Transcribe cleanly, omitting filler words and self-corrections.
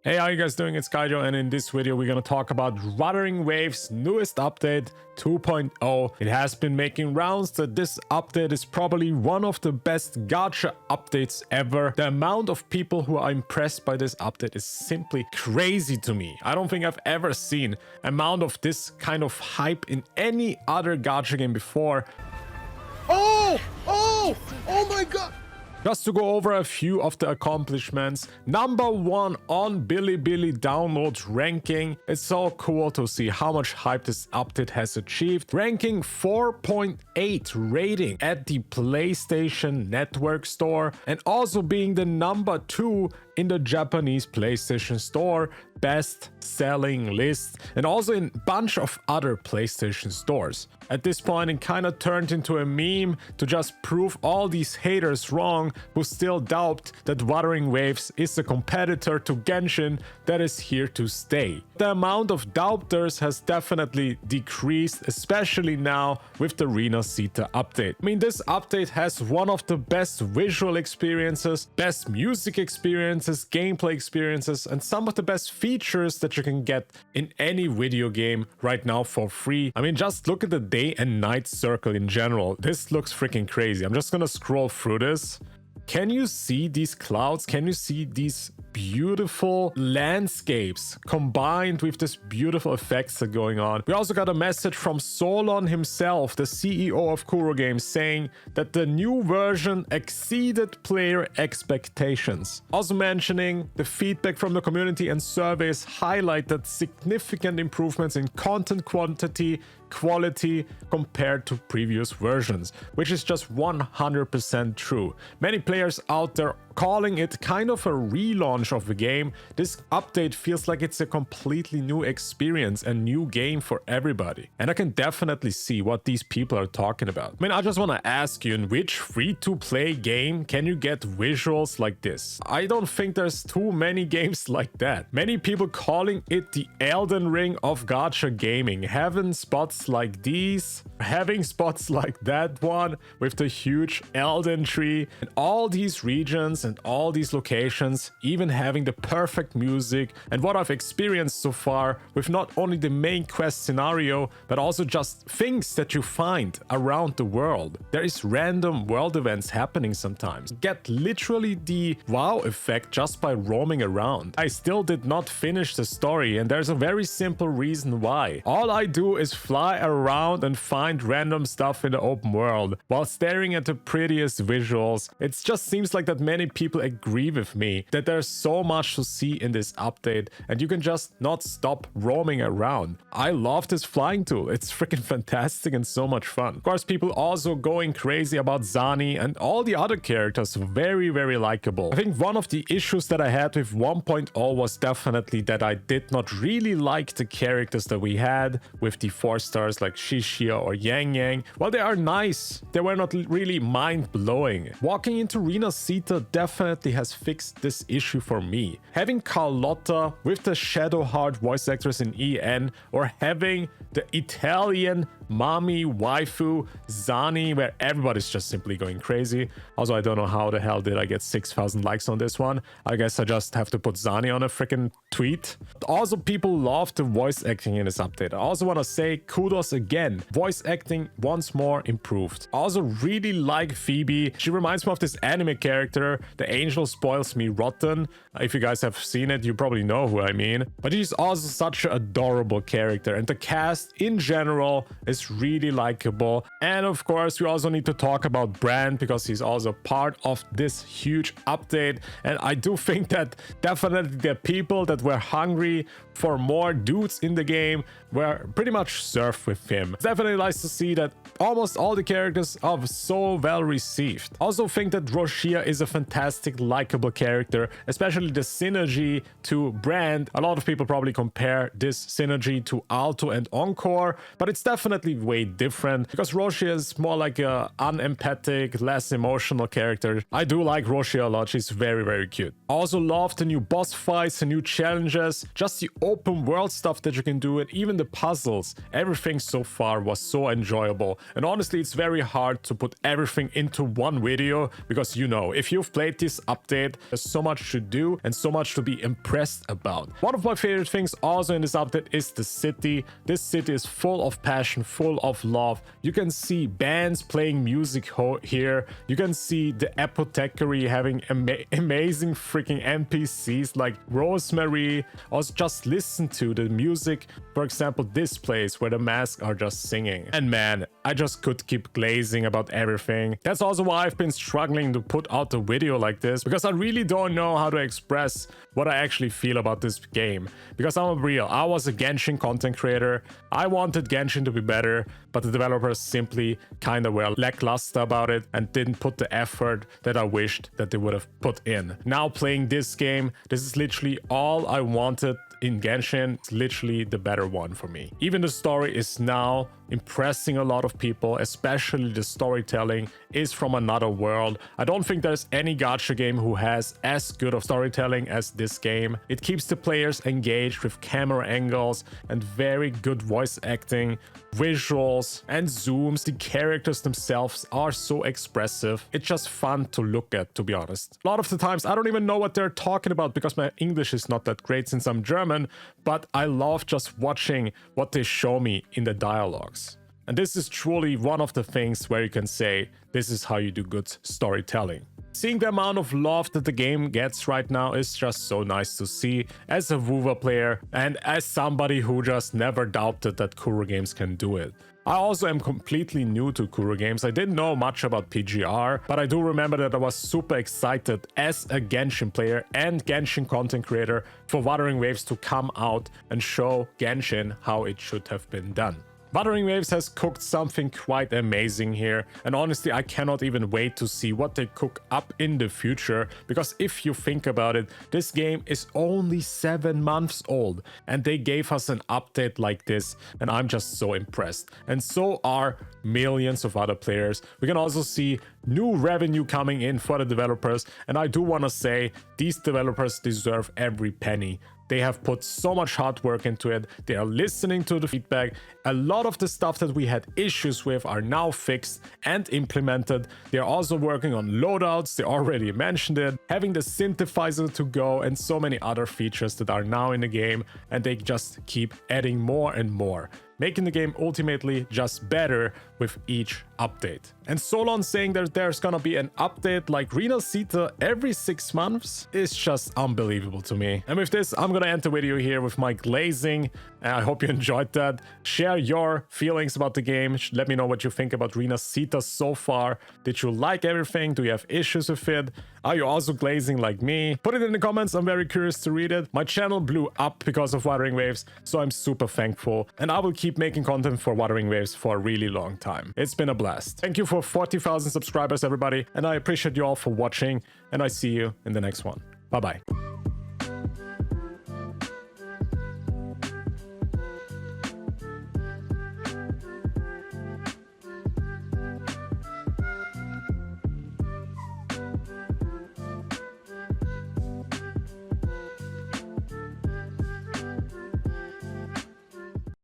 Hey, how you guys doing? It's Kydro, and in this video we're gonna talk about Wuthering Wave's newest update 2.0. It has been making rounds that this update is probably one of the best gacha updates ever. The amount of people who are impressed by this update is simply crazy to me. I don't think I've ever seen amount of this kind of hype in any other gacha game before. Oh my god! Just to go over a few of the accomplishments. Number 1 on Bilibili downloads ranking. It's so cool to see how much hype this update has achieved. Ranking 4.8 rating at the PlayStation Network Store, and also being the number 2 in the Japanese PlayStation Store best-selling list, and also in a bunch of other PlayStation stores. At this point, it kind of turned into a meme to just prove all these haters wrong who still doubt that Wuthering Waves is a competitor to Genshin that is here to stay. The amount of doubters has definitely decreased, especially now with the Rinascita update. I mean, this update has one of the best visual experiences, best music experiences, gameplay experiences, and some of the best features that you can get in any video game right now for free. I mean, just look at the day and night circle in general. This looks freaking crazy. I'm just gonna scroll through this. Can you see these clouds? Can you see these beautiful landscapes combined with this beautiful effects that are going on? We also got a message from Solon himself, the CEO of Kuro Games, saying that the new version exceeded player expectations. Also mentioning the feedback from the community and surveys highlighted significant improvements in content quantity, quality compared to previous versions, which is just 100% true. Many players out there calling it kind of a relaunch of the game. This update feels like it's a completely new experience, a new game for everybody. And I can definitely see what these people are talking about. I mean, I just want to ask you, in which free-to-play game can you get visuals like this? I don't think there's too many games like that. Many people calling it the Elden Ring of gacha gaming. Having spots like these, having spots like that one with the huge Elden tree, and all these regions and all these locations, even having the perfect music, and what I've experienced so far with not only the main quest scenario, but also just things that you find around the world. There is random world events happening sometimes. Get literally the wow effect just by roaming around. I still did not finish the story, and there's a very simple reason why. All I do is fly around and find random stuff in the open world while staring at the prettiest visuals. It just seems like that many people agree with me that there's so much to see in this update, and you can just not stop roaming around. I love this flying tool. It's freaking fantastic and so much fun. Of course, people also going crazy about Zani and all the other characters. Very, very likable. I think one of the issues that I had with 1.0 was definitely that I did not really like the characters that we had with the 4 stars like Shishia or Yang Yang. Well, they are nice. They were not really mind-blowing. Walking into Rinascita definitely has fixed this issue for me. Having Carlotta with the Shadowheart voice actress in EN, or having the Italian mommy waifu Zani, where everybody's just simply going crazy. Also, I don't know how the hell did I get 6,000 likes on this one. I guess I just have to put Zani on a freaking tweet. Also, people love the voice acting in this update. I also want to say kudos again. Voice acting once more improved. I also really like Phoebe. She reminds me of this anime character, The Angel Spoils Me Rotten. If you guys have seen it, you probably know who I mean. But she's also such an adorable character, and the cast in general is really likable. And of course, we also need to talk about Brand, because he's also part of this huge update. And I do think that definitely the people that were hungry for more dudes in the game were pretty much served with him. It's definitely nice to see that almost all the characters are so well received. Also think that Roshia is a fantastic, likable character, especially the synergy to Brand. A lot of people probably compare this synergy to Alto and Encore, but it's definitely completely way different because Roshi is more like a unempathetic, less emotional character. I do like Roshi a lot. She's very, very cute. I also love the new boss fights, the new challenges, just the open world stuff that you can do, and even the puzzles. Everything so far was so enjoyable. And honestly, it's very hard to put everything into one video because, you know, if you've played this update, there's so much to do and so much to be impressed about. One of my favorite things also in this update is the city. This city is full of passion, full of love. You can see bands playing music here. You can see the apothecary having amazing freaking NPCs like Rosemary. Also just listen to the music. For example, this place where the masks are just singing. And man, I just could keep glazing about everything. That's also why I've been struggling to put out a video like this, because I really don't know how to express what I actually feel about this game. Because I'm real, I was a Genshin content creator. I wanted Genshin to be better, but the developers simply kind of were lackluster about it and didn't put the effort that I wished that they would have put in. Now playing this game, this is literally all I wanted in Genshin. It's literally the better one for me. Even the story is now impressing a lot of people, especially the storytelling is from another world. I don't think there's any gacha game who has as good of storytelling as this game. It keeps the players engaged with camera angles and very good voice acting, visuals and zooms. The characters themselves are so expressive. It's just fun to look at, to be honest. A lot of the times I don't even know what they're talking about because my English is not that great since I'm German, but I love just watching what they show me in the dialogues. And this is truly one of the things where you can say, this is how you do good storytelling. Seeing the amount of love that the game gets right now is just so nice to see as a WUWA player and as somebody who just never doubted that Kuro Games can do it. I also am completely new to Kuro Games. I didn't know much about PGR, but I do remember that I was super excited as a Genshin player and Genshin content creator for Wuthering Waves to come out and show Genshin how it should have been done. Wuthering Waves has cooked something quite amazing here, and honestly I cannot even wait to see what they cook up in the future, because if you think about it, this game is only 7 months old and they gave us an update like this, and I'm just so impressed. And so are millions of other players. We can also see new revenue coming in for the developers, and I do want to say these developers deserve every penny. They have put so much hard work into it. They are listening to the feedback. A lot of the stuff that we had issues with are now fixed and implemented. They're also working on loadouts. They already mentioned it. Having the synthesizer to go and so many other features that are now in the game. And they just keep adding more and more, making the game ultimately just better with each update. And Solon saying that there's gonna be an update like Rinascita every 6 months is just unbelievable to me. And with this, I'm gonna end the video here with my glazing. I hope you enjoyed that. Share your feelings about the game. Let me know what you think about Rinascita so far. Did you like everything? Do you have issues with it? Are you also glazing like me? Put it in the comments. I'm very curious to read it. My channel blew up because of Wuthering Waves, so I'm super thankful. And I will keep making content for Wuthering Waves for a really long time. It's been a blast. Thank you for 40,000 subscribers, everybody. And I appreciate you all for watching. And I see you in the next one. Bye-bye.